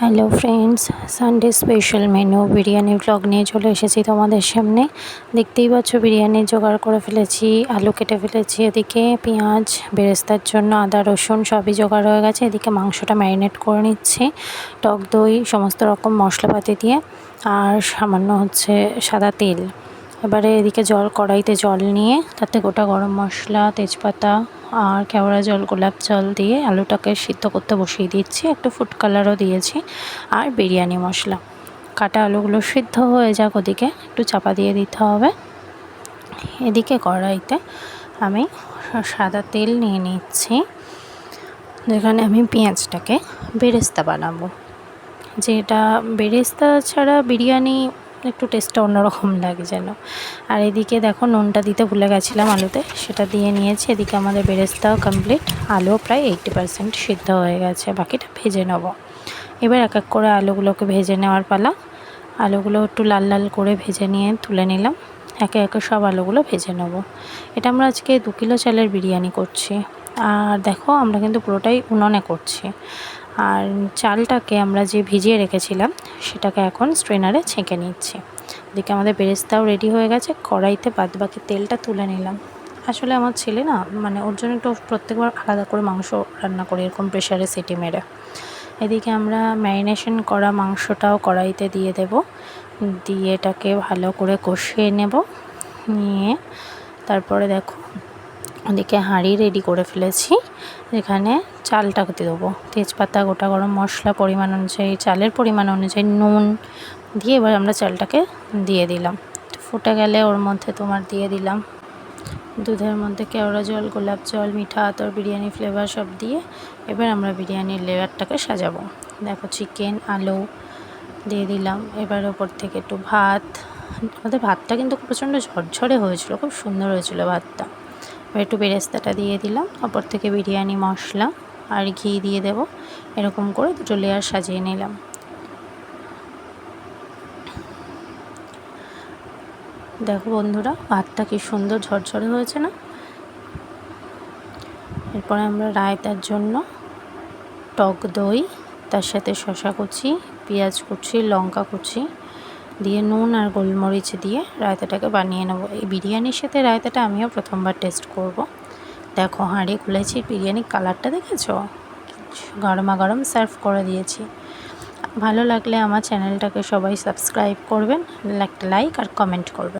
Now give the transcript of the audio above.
Hello friends, Sunday special menu biryani blog নিয়ে চলে এসেছি তোমাদের সামনে। দেখতেই পাচ্ছ বিরিয়ানি জোগাড় করে ফেলেছি, আলু কেটে ফেলেছি, এদিকে পেঁয়াজ বেরেস্তার জন্য আদা রসুন সবই জোগাড় হয়ে গেছে। এদিকে মাংসটা ম্যারিনেট করে নিচ্ছি টক দই সমস্ত রকম মশলাপাতি দিয়ে, আর সামান্য সাদা তেল। এবারে এদিকে কড়াইতে জল নিয়ে তাতে গোটা গরম মশলা, তেজপাতা আর কেওড়া জল, গোলাপ জল দিয়ে আলুটাকে সিদ্ধ করতে বসিয়ে দিচ্ছি। একটু ফুড কালারও দিয়েছি আর বিরিয়ানি মশলা। কাটা আলুগুলো সিদ্ধ হয়ে যাক, ওদিকে একটু চাপা দিয়ে দিতে হবে। এদিকে কড়াইতে আমি সাদা তেল নিয়ে নিচ্ছি, যেখানে আমি পেঁয়াজটাকে বেরেস্তা বানাবো। যেটা বেরেস্তা ছাড়া বিরিয়ানি একটু টেস্টটা অন্যরকম লাগে যেন। আর এদিকে দেখো নুনটা দিতে ভুলে গেছিলাম আলুতে, সেটা দিয়ে নিয়েছি। এদিকে আমাদের বেরেস্তাও কমপ্লিট, আলু প্রায় 80% সিদ্ধ হয়ে গেছে, বাকিটা ভেজে নেব। এবার এক এক করে আলুগুলোকে ভেজে নেওয়ার পালা। আলুগুলো একটু লাল লাল করে ভেজে নিয়ে তুলে নিলাম। একে একে সব আলুগুলো ভেজে নেব। এটা আমরা আজকে 2 কিলো চালের বিরিয়ানি করছি। আর দেখো আমরা কিন্তু পুরোটাই উনুনে করছি। আর চালটাকে আমরা যে ভিজিয়ে রেখেছিলাম সেটাকে এখন স্ট্রেনারে ছেঁকে নিচ্ছি। এদিকে আমাদের বেরেস্তাও রেডি হয়ে গেছে। কড়াইতে বাদবাকি তেলটা তুলে নিলাম। আসলে আমার ছেলে না, ওর জন্য একটু প্রত্যেকবার আলাদা করে মাংস রান্না করি, এরকম প্রেশারে সিটি মেরে। এদিকে আমরা ম্যারিনেশন করা মাংসটাও কড়াইতে দিয়ে দেব, দিয়ে এটাকে ভালো করে কষিয়ে নেব। নিয়ে তারপরে দেখো ওদিকে হাঁড়ি রেডি করে ফেলেছি, এখানে চালটাকে দেবো। তেজপাতা, গোটা গরম মশলা, পরিমাণ অনুযায়ী চালের পরিমাণ অনুযায়ী নুন দিয়ে এবার আমরা চালটাকে দিয়ে দিলাম। ফুটে গেলে ওর মধ্যে দিয়ে দিলাম দুধের মধ্যে কেওড়া জল, গোলাপ জল, মিঠা আতর, বিরিয়ানি ফ্লেভার সব দিয়ে এবার আমরা বিরিয়ানির লেয়ারটাকে সাজাবো। দেখো চিকেন, আলু দিয়ে দিলাম। এবার ওপর থেকে একটু ভাত। আমাদের ভাতটা কিন্তু প্রচণ্ড ঝরঝরে হয়েছিল, খুব সুন্দর হয়েছিল ভাতটা। এবার একটু বেরেস্তাটা দিয়ে দিলাম, ওপর থেকে বিরিয়ানি মশলা আর ঘি দিয়ে দেব। এরকম করে দুটো লেয়ার সাজিয়ে নিলাম। দেখো বন্ধুরা, ভাতটা কি সুন্দর ঝরঝরে হয়েছে না? এরপরে আমরা রায়তার জন্য টক দই, তার সাথে শসা কুচি, পেঁয়াজ কুচি, লঙ্কা কুচি দিয়ে নুন আর গোলমরিচ দিয়ে রায়তাটাকে বানিয়ে নেব। এই বিরিয়ানির সাথে রায়তাটা আমিও প্রথমবার টেস্ট করব। দেখো হাঁড়ি খুলেছি, বিরিয়ানির কালারটা দেখেছো? গরমা গরম সার্ভ করে দিয়েছি। ভালো লাগলে আমার চ্যানেলটাকে সবাই সাবস্ক্রাইব করবেন, একটা লাইক আর কমেন্ট করবেন।